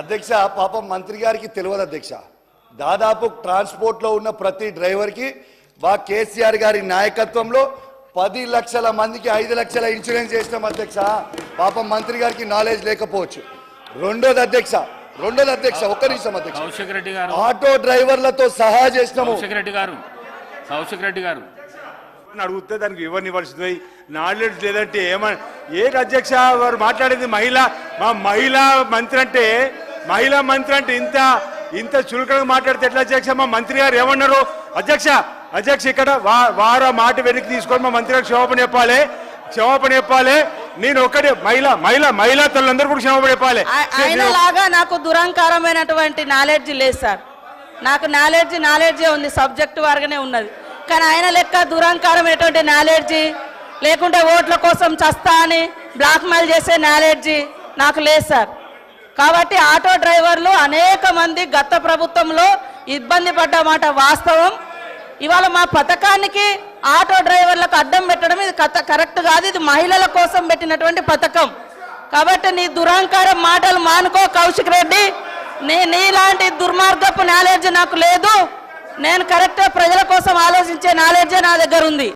అధ్యక్ష పాపం మంత్రి గారికి తెలియదు అధ్యక్ష. దాదాపు ట్రాన్స్పోర్ట్లో ఉన్న ప్రతి డ్రైవర్కి కేసీఆర్ గారి నాయకత్వంలో 10 లక్షల మందికి 5 లక్షల ఇన్సూరెన్స్ చేసినాం అధ్యక్ష. పాపం మంత్రి గారికి నాలెడ్జ్ లేకపోవచ్చు. రెండోది అధ్యక్ష ఒక్క నిమిషం అధ్యక్ష, ఆటో డ్రైవర్లతో సహా చేసినాము. కౌశిక్ రెడ్డి గారు అడిగితే దానికి ఇవ్వనివ్వాల్సింది నాలెడ్జ్ లేదంటే ఏమని ఏంటి అధ్యక్ష వారు మాట్లాడేది మహిళా మంత్రి అంటే ఇంత చులకనగా మాట్లాడితే ఎట్లా అధ్యక్ష? మా మంత్రి గారు ఏమన్నారు అధ్యక్ష ఇక్కడ వారా మాట వెనక్కి తీసుకొని మా మంత్రి గారు క్షమాపణ చెప్పాలి. నేను ఒక్కడే మహిళా తల్లందరూ కూడా క్షమాపణ చెప్పాలి. ఆయనలాగా నాకు దురహంకారమైనటువంటి నాలెడ్జ్ లేదు సార్. నాకు నాలెడ్జే ఉంది, సబ్జెక్టు వారుగానే ఉన్నది. కానీ ఆయన లెక్క దురహంకారమైనటువంటి నాలెడ్జి లేకుంటే ఓట్ల కోసం చస్తా అని బ్లాక్మెయిల్ చేసే నాలెడ్జి నాకు లేదు సార్. కాబట్టి ఆటో డ్రైవర్లు అనేక మంది గత ప్రభుత్వంలో ఇబ్బంది పడ్డమాట వాస్తవం. ఇవాళ మా పథకానికి ఆటో డ్రైవర్లకు అడ్డం పెట్టడం ఇది కరెక్ట్ కాదు. ఇది మహిళల కోసం పెట్టినటువంటి పథకం. కాబట్టి నీ దురహంకారం మాటలు మానుకో కౌశిక్ రెడ్డి. నీలాంటి దుర్మార్గపు నాలెడ్జ్ నాకు లేదు. నేను కరెక్ట్గా ప్రజల కోసం ఆలోచించే నాలెడ్జే నా దగ్గర ఉంది.